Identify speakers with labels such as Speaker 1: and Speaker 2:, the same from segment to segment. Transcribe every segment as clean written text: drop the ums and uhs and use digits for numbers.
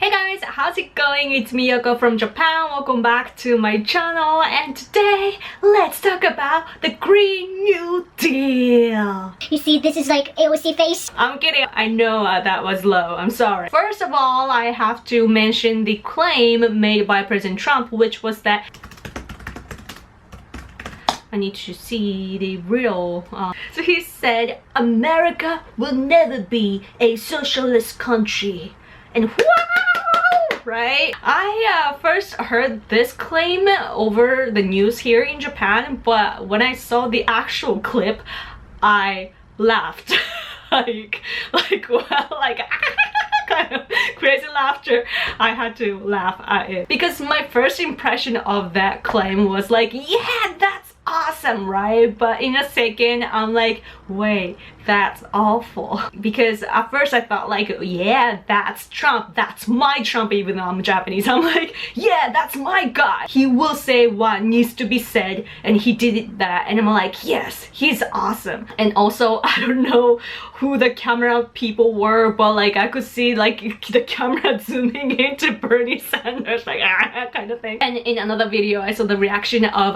Speaker 1: Hey guys, how's it going? It's me, Yoko from Japan. Welcome back to my channel, and today let's talk about the Green New Deal.
Speaker 2: You see, this is like AOC face.
Speaker 1: I'm kidding. I know that was low. I'm sorry. First of all, I have to mention the claim made by President Trump, which was that I need to see the real. So he said, America will never be a socialist country. And wow, right? I first heard this claim over the news here in Japan, but when I saw the actual clip, I laughed. like kind of crazy laughter. I had to laugh at it because my first impression of that claim was like, yeah, that's awesome, right? But in a second I'm like, wait, that's awful. Because at first I thought like, yeah, that's Trump, that's my Trump. Even though I'm Japanese, I'm like, yeah, that's my guy. He will say what needs to be said, and he did that, and I'm like, yes, he's awesome. And also, I don't know who the camera people were, but like I could see like the camera zooming into Bernie Sanders, like kind of thing. And in another video I saw the reaction of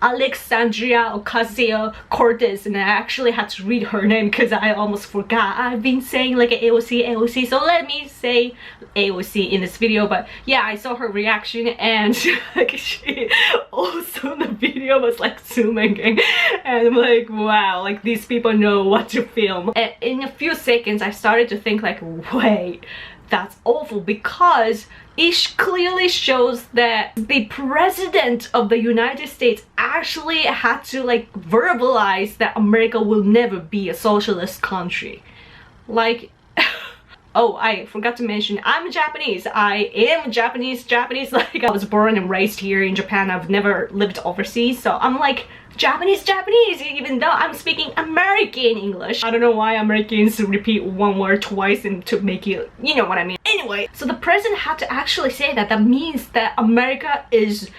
Speaker 1: Alexandria Ocasio-Cortez, and I actually had to read her name because I almost forgot. I've been saying like AOC, so let me say AOC in this video. But yeah, I saw her reaction, and like she also in the video was like zooming in, and I'm like, wow, like these people know what to film. And in a few seconds I started to think like, wait, that's awful, because it clearly shows that the president of the United States actually had to like verbalize that America will never be a socialist country. Like, oh, I forgot to mention, I'm Japanese. I am Japanese, like I was born and raised here in Japan. I've never lived overseas, so I'm like Japanese, even though I'm speaking American English. I don't know why Americans repeat one word twice and to make it, you know what I mean. Anyway, so the president had to actually say that. That means that America is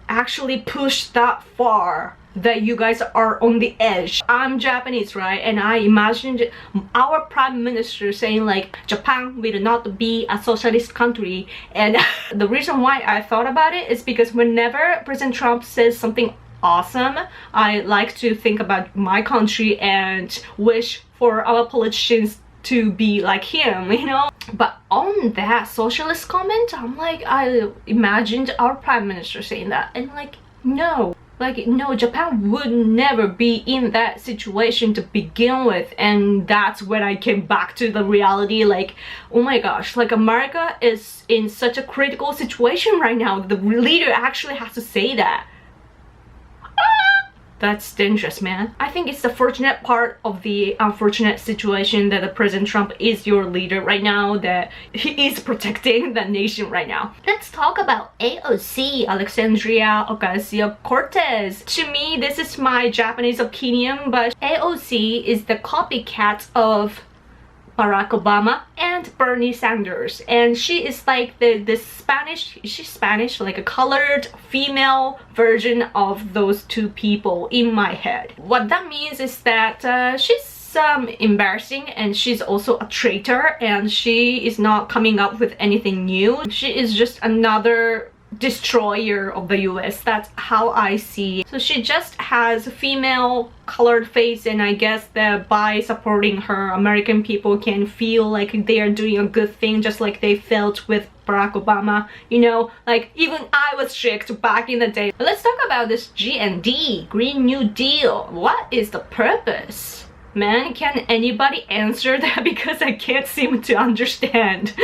Speaker 1: actually pushed that far, that you guys are on the edge. I'm Japanese, right? And I imagined our prime minister saying like, Japan will not be a socialist country. And the reason why I thought about it is because whenever President Trump says something awesome, I like to think about my country and wish for our politicians to be like him, you know. But on that socialist comment, I'm like, I imagined our prime minister saying that, and like, no, Japan would never be in that situation to begin with. And that's when I came back to the reality, like, oh my gosh, like America is in such a critical situation right now. The leader actually has to say that. That's dangerous, man. I think it's the fortunate part of the unfortunate situation that the President Trump is your leader right now, that he is protecting the nation right now. Let's talk about AOC, Alexandria Ocasio-Cortez. To me, this is my Japanese opinion, but AOC is the copycat of Barack Obama and Bernie Sanders, and she is like the Spanish, she's Spanish, like a colored female version of those two people in my head. What that means is that she's embarrassing, and she's also a traitor, and she is not coming up with anything new. She is just another destroyer of the US. That's how I see it. So she just has a female colored face, and I guess that by supporting her, American people can feel like they are doing a good thing, just like they felt with Barack Obama, you know, like even I was tricked back in the day. But let's talk about this GND, Green New Deal. What is the purpose? Man, can anybody answer that? Because I can't seem to understand.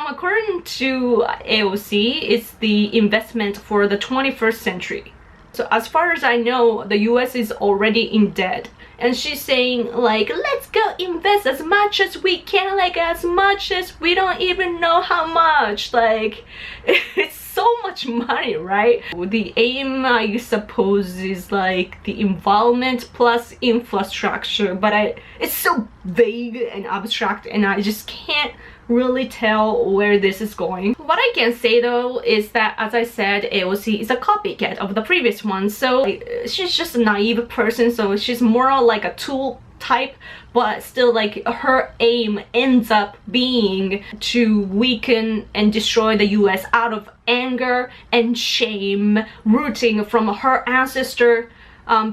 Speaker 1: According to AOC, it's the investment for the 21st century. So as far as I know, the US is already in debt. And she's saying like, let's go invest as much as we can, like as much as we don't even know how much. Like, it's so much money, right? The aim, I suppose, is like the environment plus infrastructure, but it's so vague and abstract, and I just can't really tell where this is going. What I can say though is that, as I said, AOC is a copycat of the previous one, so she's just a naive person, so she's more like a tool type, but still like her aim ends up being to weaken and destroy the US out of anger and shame rooting from her ancestor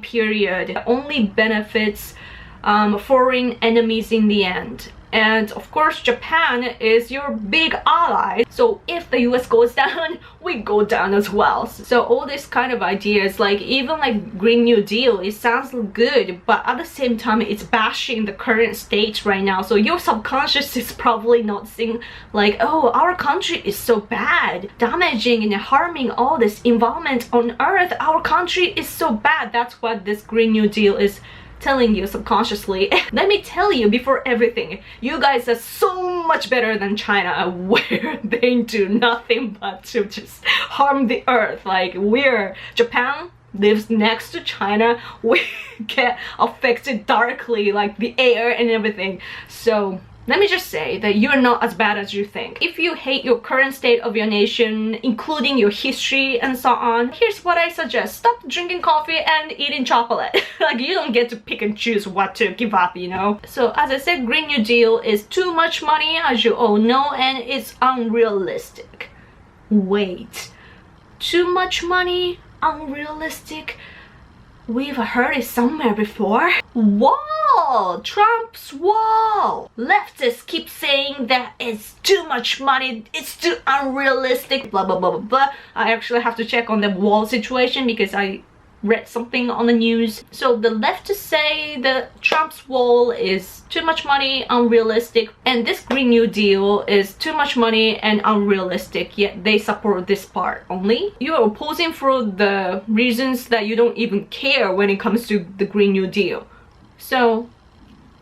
Speaker 1: period. It only benefits foreign enemies in the end. And of course Japan is your big ally, so if the US goes down, we go down as well. So all these kind of ideas, like even like Green New Deal, it sounds good, but at the same time it's bashing the current state right now. So your subconscious is probably not seeing like, oh, our country is so bad, damaging and harming all this environment on earth, our country is so bad. That's what this Green New Deal is telling you subconsciously. Let me tell you before everything, you guys are so much better than China, where they do nothing but to just harm the earth. Like Japan lives next to China, we get affected directly, like the air and everything. So let me just say that you're not as bad as you think. If you hate your current state of your nation, including your history and so on, here's what I suggest. Stop drinking coffee and eating chocolate. Like, you don't get to pick and choose what to give up, you know? So as I said, Green New Deal is too much money, as you all know, and it's unrealistic. Wait, too much money? Unrealistic? We've heard it somewhere before. Wall! Trump's wall! Leftists keep saying that it's too much money, it's too unrealistic, blah blah blah blah blah. I actually have to check on the wall situation because I read something on the news. So the leftists say that Trump's wall is too much money, unrealistic, and this Green New Deal is too much money and unrealistic, yet they support this part only. You are opposing for the reasons that you don't even care when it comes to the Green New Deal. So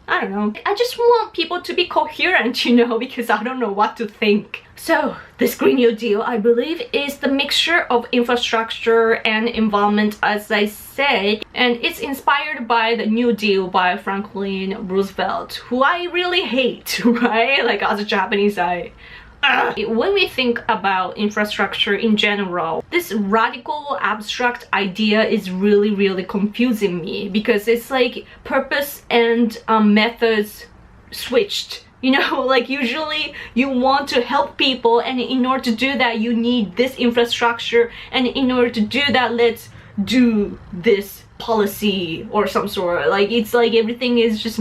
Speaker 1: I don't know. I just want people to be coherent, you know, because I don't know what to think. So this Green New Deal, I believe, is the mixture of infrastructure and environment, as I said, and it's inspired by the New Deal by Franklin Roosevelt, who I really hate, right? Like, as a Japanese, when we think about infrastructure in general, this radical abstract idea is really confusing me, because it's like purpose and methods switched. You know, like usually you want to help people, and in order to do that you need this infrastructure, and in order to do that let's do this policy or some sort. Like, it's like everything is just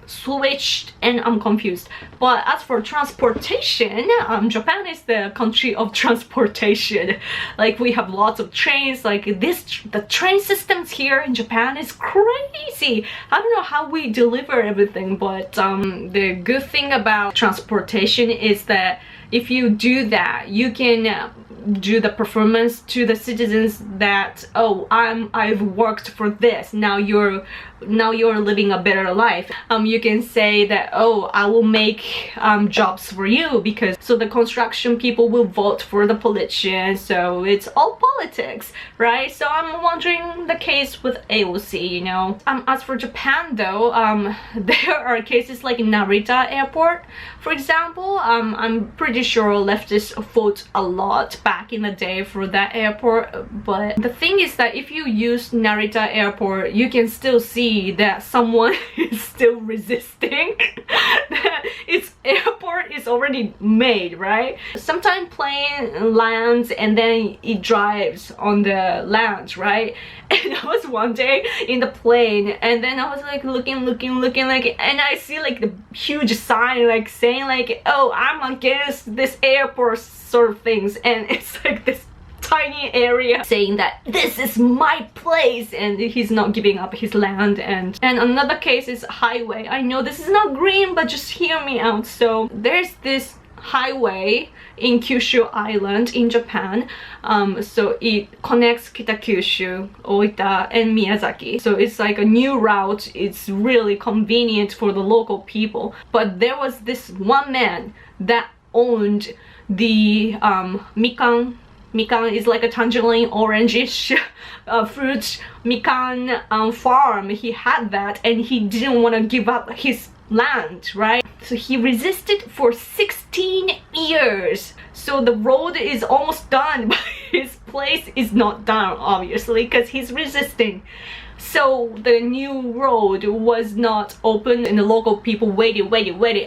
Speaker 1: switched and I'm confused. But as for transportation, Japan is the country of transportation. Like, we have lots of trains. Like the train systems here in Japan is crazy. I don't know how we deliver everything, but the good thing about transportation is that if you do that, you can do the performance to the citizens that, oh, I've worked for this, now you're living a better life. You can say that, oh, I will make jobs for you, because so the construction people will vote for the politician, so it's all politics, right? So I'm wondering the case with AOC, you know. As for Japan though, there are cases like Narita Airport, for example. I'm pretty sure leftists fought a lot back in the day for that airport, but the thing is that if you use Narita Airport, you can still see that someone is still resisting that its airport is already made, right? Sometimes plane lands and then it drives on the land, right? And I was one day in the plane, and then I was like looking like, and I see like the huge sign like saying like, oh, I'm against this airport sort of things, and it's like this tiny area saying that this is my place, and he's not giving up his land. And another case is highway. I know this is not green, but just hear me out. So there's this highway in Kyushu Island in Japan. So it connects Kita-Kyushu, Oita and Miyazaki. So it's like a new route. It's really convenient for the local people. But there was this one man that owned the mikan. Mikan is like a tangerine orangish fruit mikan farm. He had that, and he didn't want to give up his land, right? So he resisted for 16 years. So the road is almost done, but his place is not done, obviously, because he's resisting. So the new road was not open and the local people waited,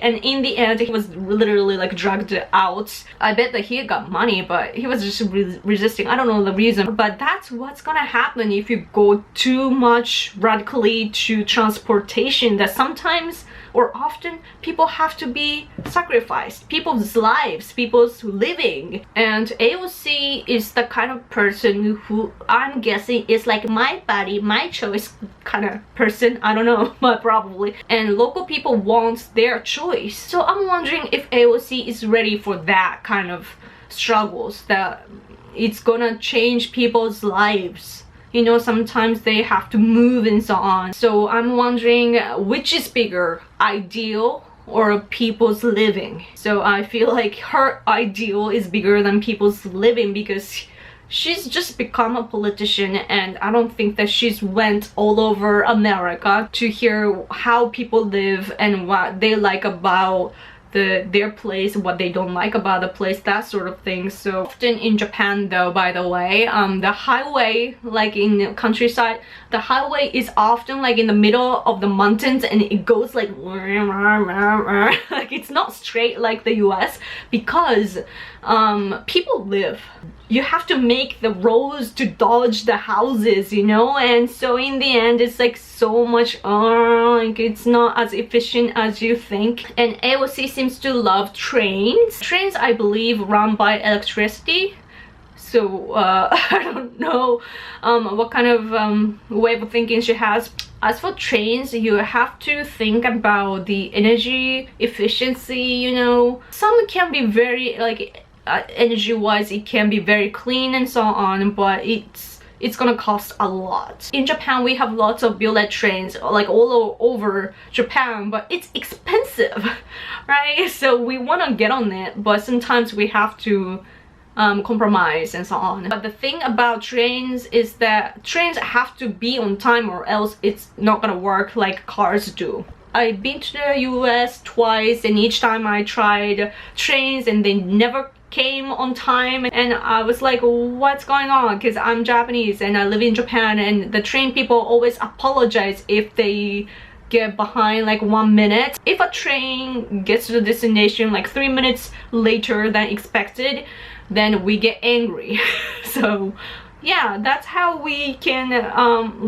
Speaker 1: and in the end he was literally like dragged out. I bet that he got money, but he was just resisting. I don't know the reason, but that's what's gonna happen if you go too much radically to transportation, that sometimes or often people have to be sacrificed, people's lives, people's living. And AOC is the kind of person who I'm guessing is like my body, my choice kind of person. I don't know, but probably. And local people want their choice. So I'm wondering if AOC is ready for that kind of struggles, that it's gonna change people's lives. You know, sometimes they have to move and so on. So I'm wondering which is bigger, ideal or people's living. So I feel like her ideal is bigger than people's living because she's just become a politician, and I don't think that she's went all over America to hear how people live and what they like about their place, what they don't like about the place, that sort of thing. So often in Japan though, by the way, the highway, like in the countryside, the highway is often like in the middle of the mountains, and it goes like like it's not straight like the US, because people live. You have to make the roads to dodge the houses, you know, and so in the end it's like so much like it's not as efficient as you think. And AOC seems to love trains. Trains, I believe, run by electricity. So I don't know what kind of way of thinking she has. As for trains, you have to think about the energy efficiency, you know. Some can be very like energy wise, it can be very clean and so on, but it's gonna cost a lot. In Japan we have lots of bullet trains like all over Japan, but it's expensive, right? So we want to get on it, but sometimes we have to compromise and so on. But the thing about trains is that trains have to be on time or else it's not gonna work like cars do. I've been to the US twice, and each time I tried trains and they never came on time, and I was like, what's going on? Because I'm Japanese and I live in Japan, and the train people always apologize if they get behind like 1 minute. If a train gets to the destination like 3 minutes later than expected, then we get angry. So yeah, that's how we can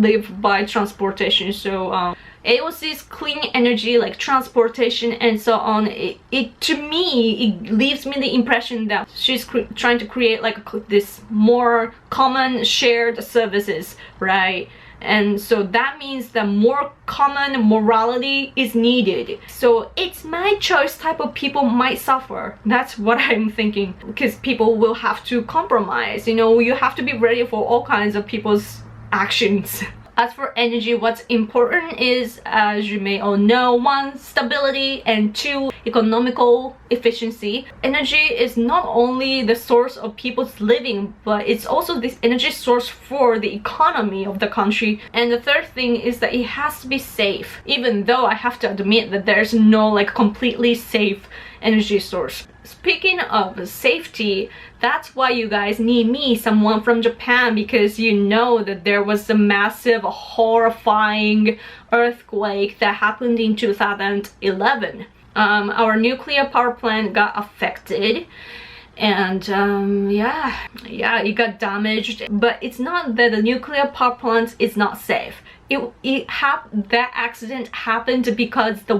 Speaker 1: live by transportation. So AOC's clean energy, like transportation and so on, it to me, it leaves me the impression that she's trying to create like this more common shared services, right? And so that means that more common morality is needed. So it's my choice type of people might suffer. That's what I'm thinking, because people will have to compromise. You know, you have to be ready for all kinds of people's actions. As for energy, what's important is, as you may all know, 1, stability, and 2, economical efficiency. Energy is not only the source of people's living, but it's also this energy source for the economy of the country. And the third thing is that it has to be safe, even though I have to admit that there's no like completely safe energy source. Speaking of safety, that's why you guys need me, someone from Japan, because you know that there was a massive, horrifying earthquake that happened in 2011. Our nuclear power plant got affected, and yeah, it got damaged. But it's not that the nuclear power plant is not safe. That accident happened because the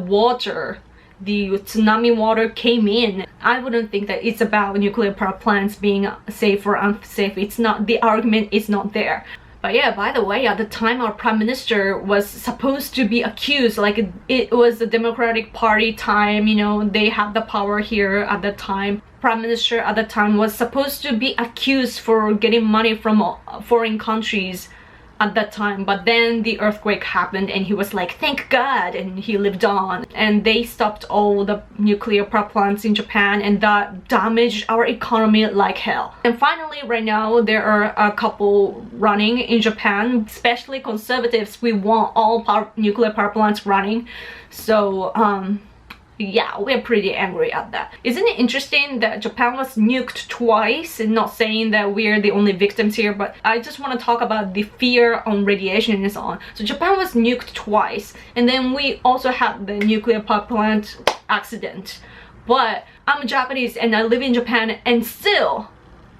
Speaker 1: tsunami water came in. I wouldn't think that it's about nuclear power plants being safe or unsafe. It's not, the argument is not there. But yeah, by the way, at the time our prime minister was supposed to be accused, like it was the Democratic Party time, you know, they have the power here at the time. Prime minister at the time was supposed to be accused for getting money from foreign countries at that time, but then the earthquake happened and he was like, thank God, and he lived on, and they stopped all the nuclear power plants in Japan, and that damaged our economy like hell. And finally, right now there are a couple running in Japan, especially conservatives. We want all nuclear power plants running. So Yeah, we're pretty angry at that. Isn't it interesting that Japan was nuked twice? And not saying that we're the only victims here, but I just want to talk about the fear on radiation and so on. So Japan was nuked twice, and then we also had the nuclear power plant accident. But I'm Japanese and I live in Japan, and still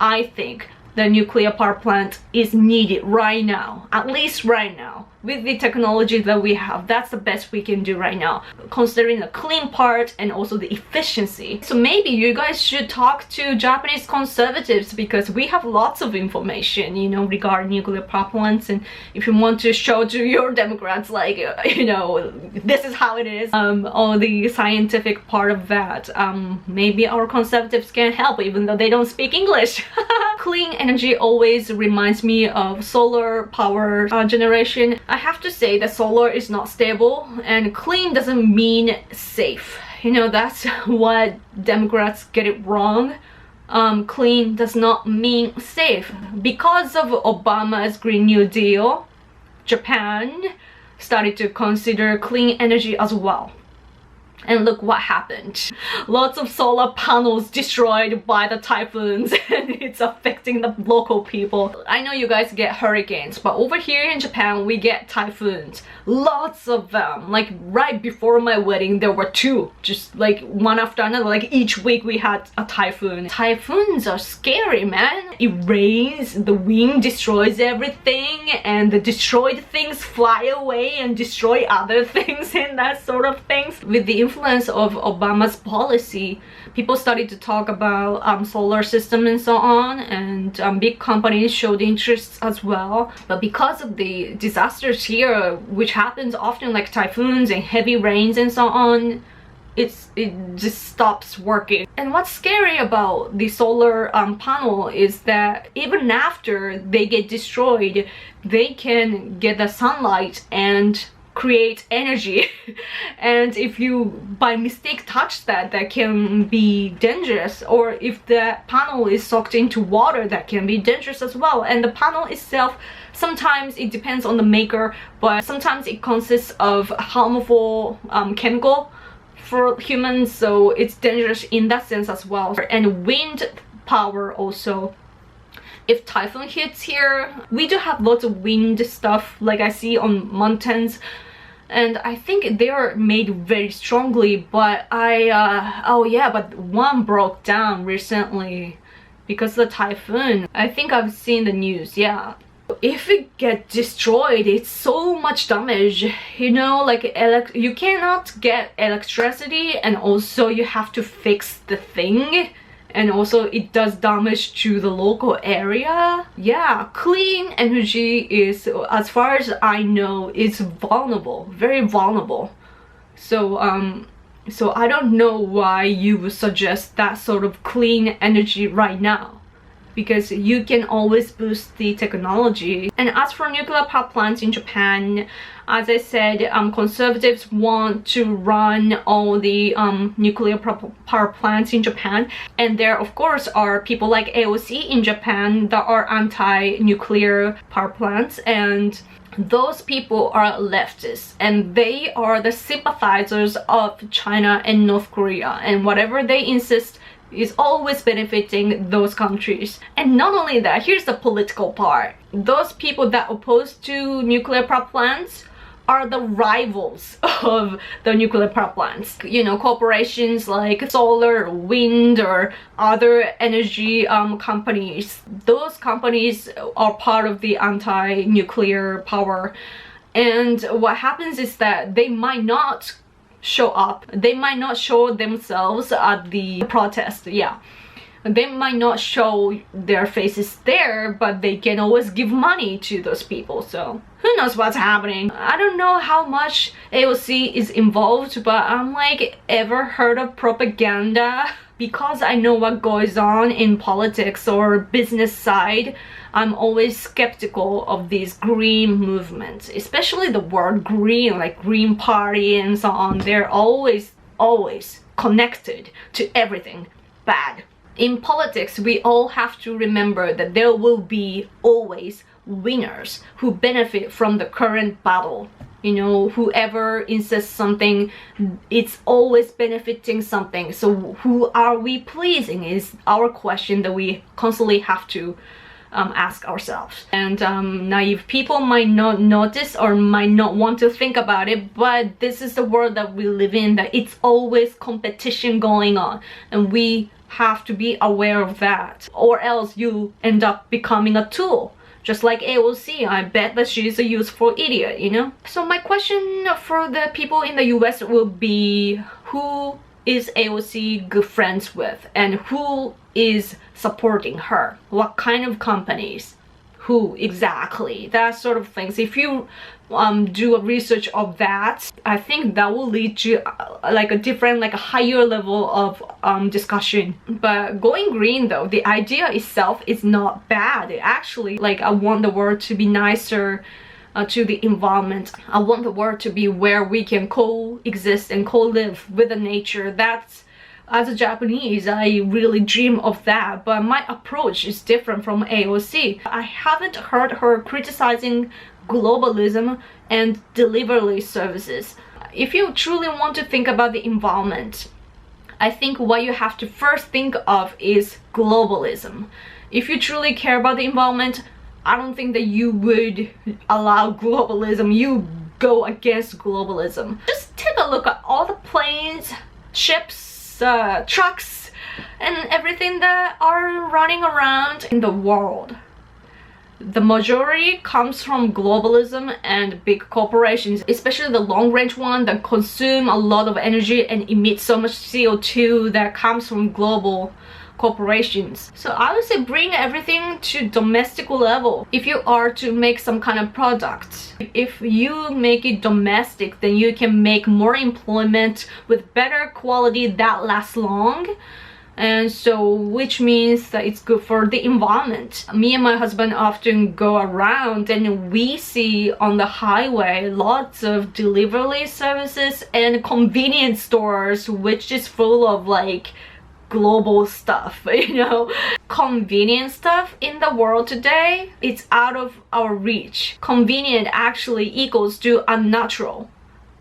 Speaker 1: I think the nuclear power plant is needed right now, at least right now. With the technology that we have, that's the best we can do right now, considering the clean part and also the efficiency. So maybe you guys should talk to Japanese conservatives, because we have lots of information, you know, regarding nuclear power plants. And if you want to show to your Democrats, like, you know, this is how it is, all the scientific part of that, maybe our conservatives can help, even though they don't speak English. Clean energy always reminds me of solar power generation. I have to say that solar is not stable, and clean doesn't mean safe. You know, that's what Democrats get it wrong. Clean does not mean safe. Because of Obama's Green New Deal, Japan started to consider clean energy as well. And look what happened. Lots of solar panels destroyed by the typhoons, and it's affecting the local people. I know you guys get hurricanes, but over here in Japan we get typhoons. Lots of them. Like right before my wedding there were 2, just like one after another. Like each week we had a typhoon. Typhoons are scary, man. It rains, the wind destroys everything, and the destroyed things fly away and destroy other things and that sort of things. With the influence of Obama's policy, people started to talk about solar system and so on, and big companies showed interest as well. But because of the disasters here, which happens often, like typhoons and heavy rains and so on, it just stops working. And what's scary about the solar panel is that even after they get destroyed, they can get the sunlight and create energy. And if you by mistake touch that, that can be dangerous. Or if the panel is soaked into water, that can be dangerous as well. And the panel itself, sometimes it depends on the maker, but sometimes it consists of harmful chemical for humans, so it's dangerous in that sense as well. And wind power also. If typhoon hits here, we do have lots of wind stuff, like I see on mountains, and I think they are made very strongly. But oh yeah, but one broke down recently because of the typhoon. I think I've seen the news, yeah. If it gets destroyed, it's so much damage, you know, like you cannot get electricity, and also you have to fix the thing, and also it does damage to the local area. Yeah, clean energy is, as far as I know, is vulnerable, very vulnerable. So I don't know why you would suggest that sort of clean energy right now, because you can always boost the technology. And as for nuclear power plants in Japan, as I said, conservatives want to run all the nuclear power plants in Japan, and there of course are people like AOC in Japan that are anti-nuclear power plants, and those people are leftists, and they are the sympathizers of China and North Korea, and whatever they insist is always benefiting those countries. And not only that, here's the political part. Those people that oppose to nuclear power plants are the rivals of the nuclear power plants. You know, corporations like solar, wind, or other energy companies. Those companies are part of the anti-nuclear power. And what happens is that they might not show up. They might not show themselves at the protest, yeah. They might not show their faces there, but they can always give money to those people, so who knows what's happening. I don't know how much AOC is involved, but I'm like, ever heard of propaganda? Because I know what goes on in politics or business side, I'm always skeptical of these green movements, especially the word green, like Green Party and so on. They're always connected to everything bad. In politics, we all have to remember that there will be always winners who benefit from the current battle. You know, whoever insists something, it's always benefiting something. So who are we pleasing is our question that we constantly have to ask ourselves. And naive people might not notice or might not want to think about it, but this is the world that we live in, that it's always competition going on, and we have to be aware of that, or else you end up becoming a tool. Just like AOC, I bet that she's a useful idiot, you know? So my question for the people in the US will be, who is AOC good friends with? And who is supporting her? What kind of companies? Who exactly? That sort of things. If you do a research of that, I think that will lead to like a different, like a higher level of discussion. But going green though, the idea itself is not bad. It actually, like, I want the world to be nicer to the environment. I want the world to be where we can coexist and co-live with the nature. That's, as a Japanese, I really dream of that, but my approach is different from AOC. I haven't heard her criticizing globalism and delivery services. If you truly want to think about the environment, I think what you have to first think of is globalism. If you truly care about the environment, I don't think that you would allow globalism. You go against globalism. Just take a look at all the planes, ships, trucks, and everything that are running around in the world. The majority comes from globalism and big corporations, especially the long-range one that consume a lot of energy and emit so much CO2 that comes from global corporations. So I would say bring everything to domestic level. If you are to make some kind of product, if you make it domestic, then you can make more employment with better quality that lasts long. And so, which means that it's good for the environment. Me and my husband often go around and we see on the highway lots of delivery services and convenience stores, which is full of like global stuff, you know. Convenient stuff in the world today, it's out of our reach. Convenient actually equals to unnatural.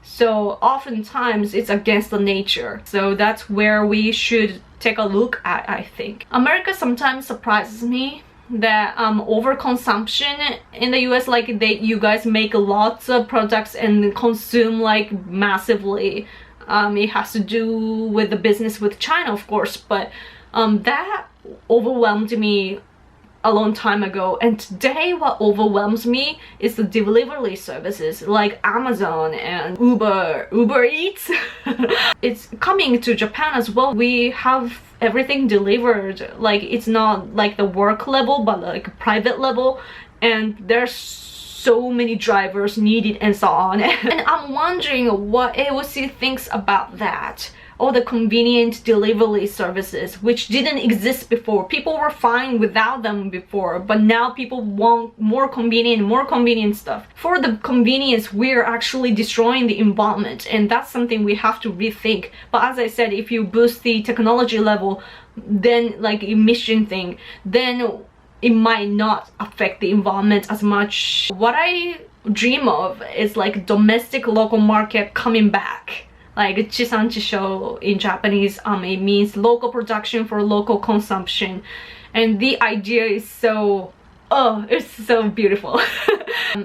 Speaker 1: So oftentimes it's against the nature. So that's where we should take a look at, I think. America sometimes surprises me that overconsumption in the US, like you guys make lots of products and consume like massively. It has to do with the business with China, of course, but that overwhelmed me a long time ago. And today what overwhelms me is the delivery services like Amazon and Uber Eats. It's coming to Japan as well. We have everything delivered, like it's not like the work level but like private level, and there's so many drivers needed and so on. And I'm wondering what AOC thinks about that. All the convenient delivery services which didn't exist before. People were fine without them before, but now people want more convenient stuff. For the convenience, we're actually destroying the environment, and that's something we have to rethink. But as I said, if you boost the technology level, then like emission thing, then it might not affect the environment as much. What I dream of is like domestic local market coming back. Like chisanchisho in Japanese, it means local production for local consumption, and the idea is so, oh, it's so beautiful.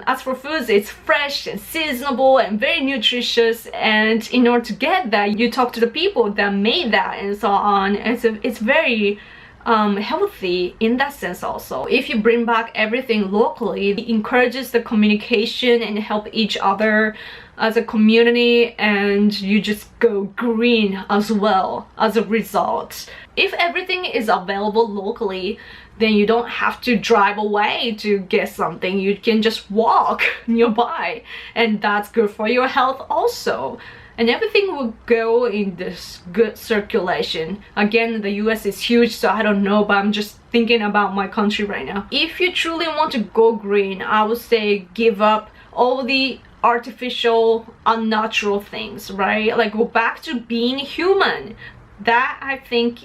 Speaker 1: As for foods, it's fresh and seasonable and very nutritious, and in order to get that, you talk to the people that made that and so on. And so it's very healthy in that sense also. If you bring back everything locally, it encourages the communication and help each other as a community, and you just go green as well as a result. If everything is available locally, then you don't have to drive away to get something. You can just walk nearby, and that's good for your health also. And everything will go in this good circulation. Again, the US is huge, so I don't know, but I'm just thinking about my country right now. If you truly want to go green, I would say give up all the artificial, unnatural things, right? Like go back to being human. That, I think,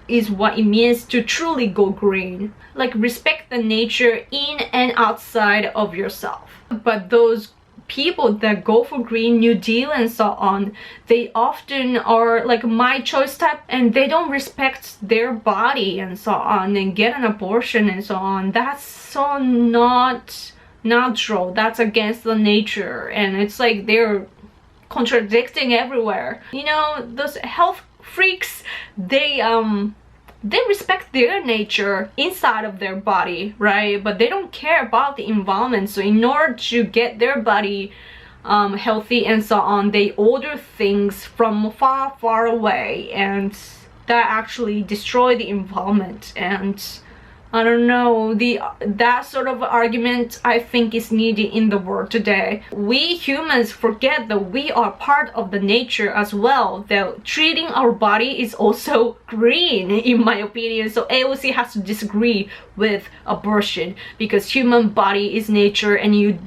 Speaker 1: is what it means to truly go green. Like respect the nature in and outside of yourself. But those people that go for Green New Deal and so on, they often are like my choice type, and they don't respect their body and so on, and get an abortion and so on. That's so not natural. That's against the nature, and it's like they're contradicting everywhere. You know, those health freaks, they respect their nature inside of their body, right? But they don't care about the environment. So in order to get their body healthy and so on, they order things from far, far away, and that actually destroy the environment. And I don't know, that sort of argument I think is needed in the world today. We humans forget that we are part of the nature as well, that treating our body is also green, in my opinion. So AOC has to disagree with abortion, because human body is nature, and you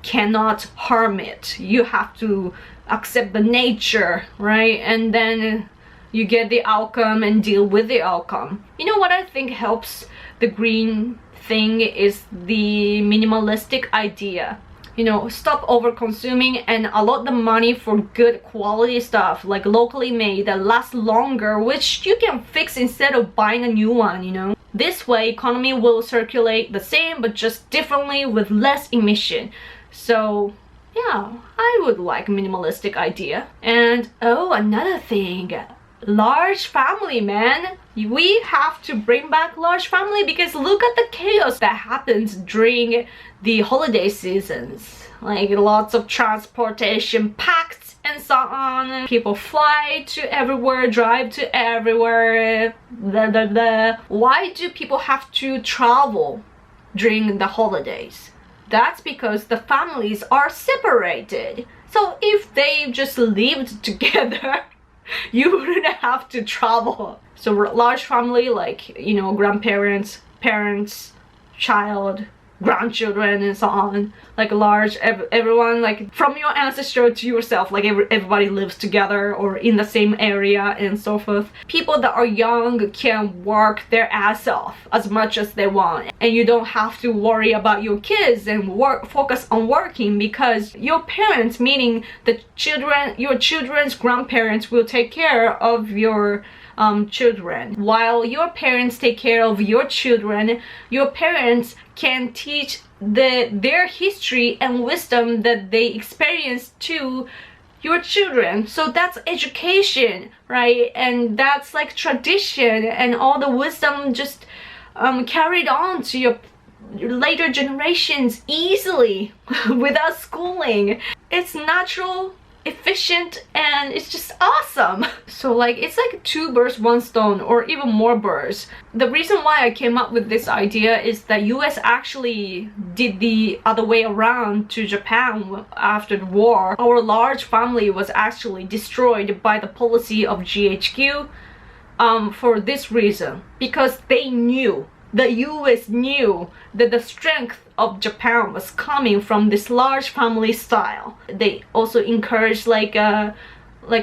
Speaker 1: cannot harm it. You have to accept the nature, right? And then you get the outcome and deal with the outcome. You know what I think helps the green thing is the minimalistic idea. You know, stop over consuming and allot the money for good quality stuff, like locally made, that lasts longer, which you can fix instead of buying a new one, you know. This way economy will circulate the same but just differently with less emission. So yeah, I would like minimalistic idea. And oh, another thing, large family, man. We have to bring back large family, because look at the chaos that happens during the holiday seasons. Like lots of transportation packed and so on. People fly to everywhere, drive to everywhere. Blah, blah, blah. Why do people have to travel during the holidays? That's because the families are separated. So if they just lived together, you wouldn't have to travel. So large family, like, you know, grandparents, parents, child, grandchildren and so on, like large, everyone, like from your ancestor to yourself, like everybody lives together or in the same area and so forth. People that are young can work their ass off as much as they want, and you don't have to worry about your kids and focus on working, because your parents, meaning the children, your children's grandparents, will take care of your children. While your parents take care of your children, your parents can teach their history and wisdom that they experienced to your children. So that's education, right? And that's like tradition, and all the wisdom just carried on to your later generations easily without schooling. It's natural, efficient, and it's just awesome. So like, it's like 2 birds, 1 stone, or even more birds. The reason why I came up with this idea is that US actually did the other way around to Japan after the war. Our large family was actually destroyed by the policy of GHQ for this reason, because they knew, the US knew that the strength of Japan was coming from this large family style. They also encouraged like a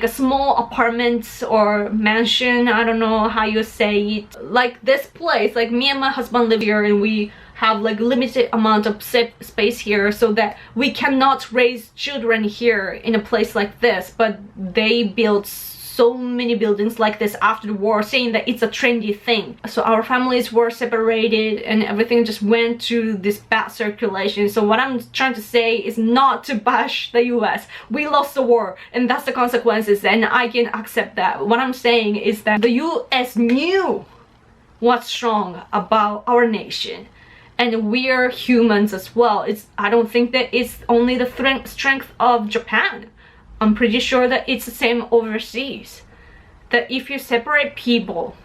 Speaker 1: small apartments or mansion, I don't know how you say it, like this place. Like me and my husband live here, and we have like limited amount of space here, so that we cannot raise children here in a place like this. But they built so many buildings like this after the war, saying that it's a trendy thing. So our families were separated, and everything just went to this bad circulation. So what I'm trying to say is not to bash the US. We lost the war, and that's the consequences, and I can accept that. What I'm saying is that the US knew what's wrong about our nation, and we're humans as well. I don't think that it's only the strength of Japan. I'm pretty sure that it's the same overseas. That if you separate people,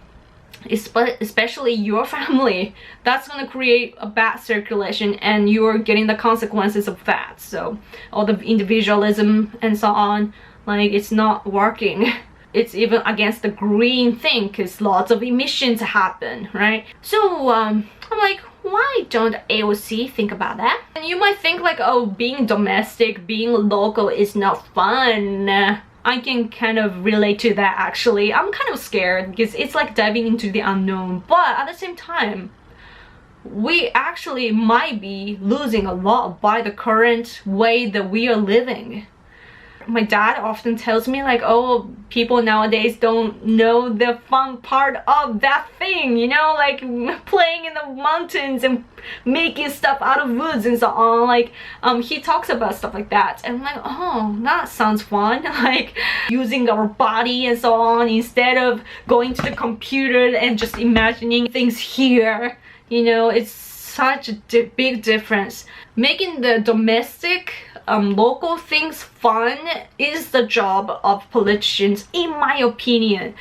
Speaker 1: especially your family, that's gonna create a bad circulation, and you're getting the consequences of that. So all the individualism and so on, like, it's not working. It's even against the green thing, because lots of emissions happen, right? So I'm like, why don't AOC think about that? And you might think like, oh, being domestic, being local is not fun. I can kind of relate to that actually. I'm kind of scared, because it's like diving into the unknown. But at the same time, we actually might be losing a lot by the current way that we are living. My dad often tells me like, oh, people nowadays don't know the fun part of that thing, you know, like playing in the mountains and making stuff out of woods and so on. Like he talks about stuff like that, and I'm like, oh, that sounds fun. Like using our body and so on instead of going to the computer and just imagining things here. You know, it's such a big difference. Making the domestic local things fun is the job of politicians, in my opinion,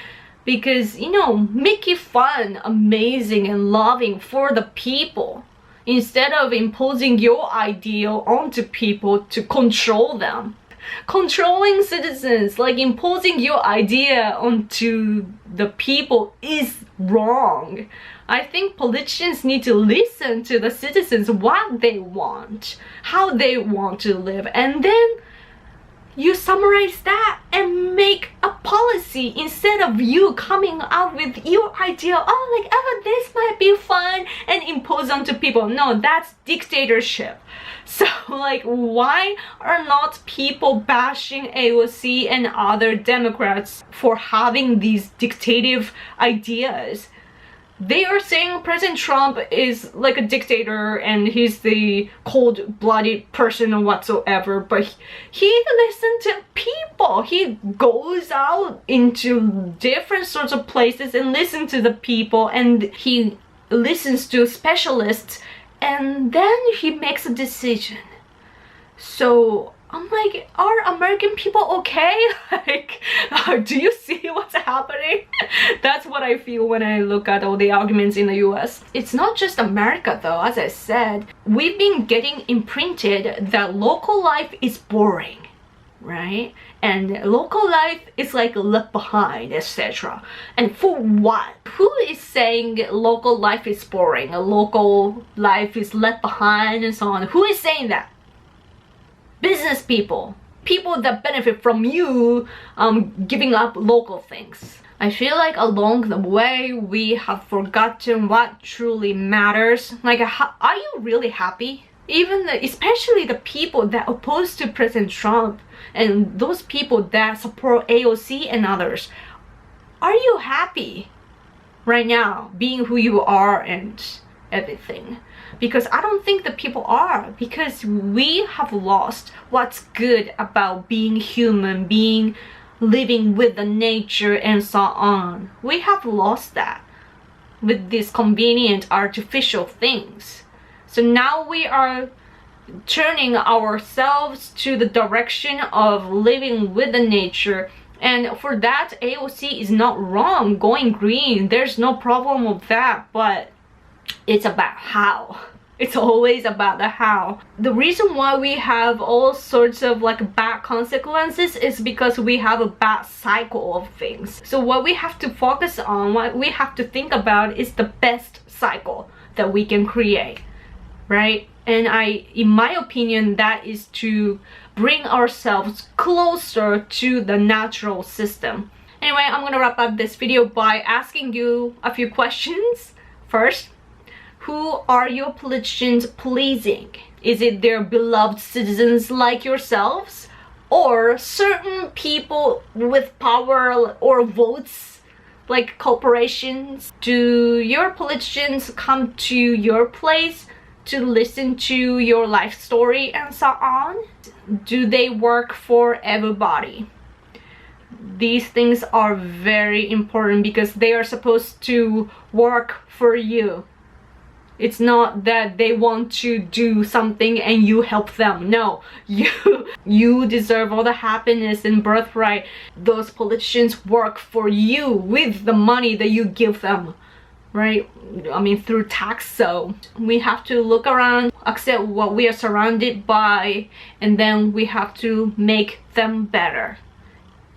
Speaker 1: because, you know, make it fun, amazing and loving for the people instead of imposing your ideal onto people to control them. Controlling citizens, like imposing your idea onto the people, is wrong. I think politicians need to listen to the citizens, what they want, how they want to live, and then you summarize that and make a policy instead of you coming up with your idea. Oh, like, oh, this might be fun, and impose onto people. No, that's dictatorship. So like, why are not people bashing AOC and other Democrats for having these dictative ideas? They are saying President Trump is like a dictator and he's the cold-blooded person or whatsoever, but he listens to people. He goes out into different sorts of places and listens to the people, and he listens to specialists, and then he makes a decision. So I'm like, are American people okay? Like, do you see what's happening? That's what I feel when I look at all the arguments in the US. It's not just America though, as I said. We've been getting imprinted that local life is boring, right? And local life is like left behind, etc. And for what? Who is saying local life is boring, local life is left behind and so on? Who is saying that? Business people, people that benefit from you giving up local things. I feel like along the way we have forgotten what truly matters. Like, are you really happy? Especially the people that oppose to President Trump and those people that support AOC and others. Are you happy right now being who you are and everything? Because I don't think the people are, because we have lost what's good about being human, living with the nature and so on. We have lost that with these convenient artificial things. So now we are turning ourselves to the direction of living with the nature, and for that AOC is not wrong. Going green, there's no problem with that, but it's about how. It's always about the how. The reason why we have all sorts of like bad consequences is because we have a bad cycle of things. So what we have to focus on, what we have to think about is the best cycle that we can create, right? And in my opinion, that is to bring ourselves closer to the natural system. Anyway, I'm gonna wrap up this video by asking you a few questions. First, who are your politicians pleasing? Is it their beloved citizens like yourselves? Or certain people with power or votes like corporations? Do your politicians come to your place to listen to your life story and so on? Do they work for everybody? These things are very important because they are supposed to work for you. It's not that they want to do something and you help them. No, you deserve all the happiness and birthright. Those politicians work for you with the money that you give them, right? I mean, through tax. So we have to look around, accept what we are surrounded by, and then we have to make them better.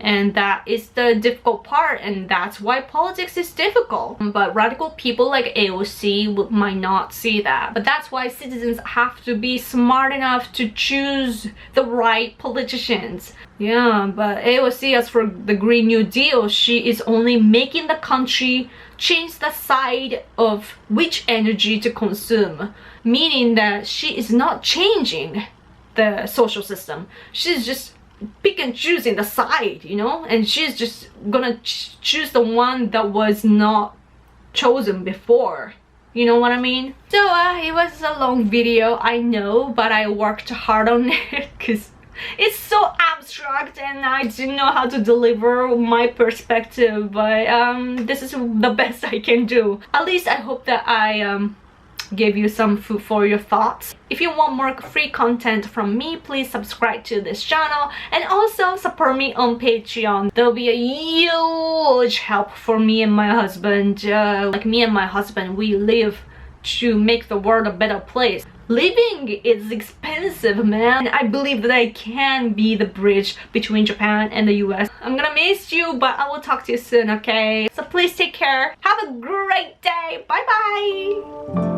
Speaker 1: And that is the difficult part, and that's why politics is difficult. But radical people like AOC might not see that. But that's why citizens have to be smart enough to choose the right politicians. Yeah, but AOC, as for the Green New Deal, she is only making the country change the side of which energy to consume. Meaning that she is not changing the social system. She's just pick and choosing the side, you know, and she's just gonna choose the one that was not chosen before. You know what I mean? So it was a long video, I know, but I worked hard on it because it's so abstract and I didn't know how to deliver my perspective, but this is the best I can do. At least I hope that I gave you some food for your thoughts. If you want more free content from me, please subscribe to this channel and also support me on Patreon. There'll be a huge help for me and my husband. Like me and my husband, we live to make the world a better place. Living is expensive, man. I believe that I can be the bridge between Japan and the US. I'm gonna miss you, but I will talk to you soon, okay? So please take care. Have a great day. Bye bye.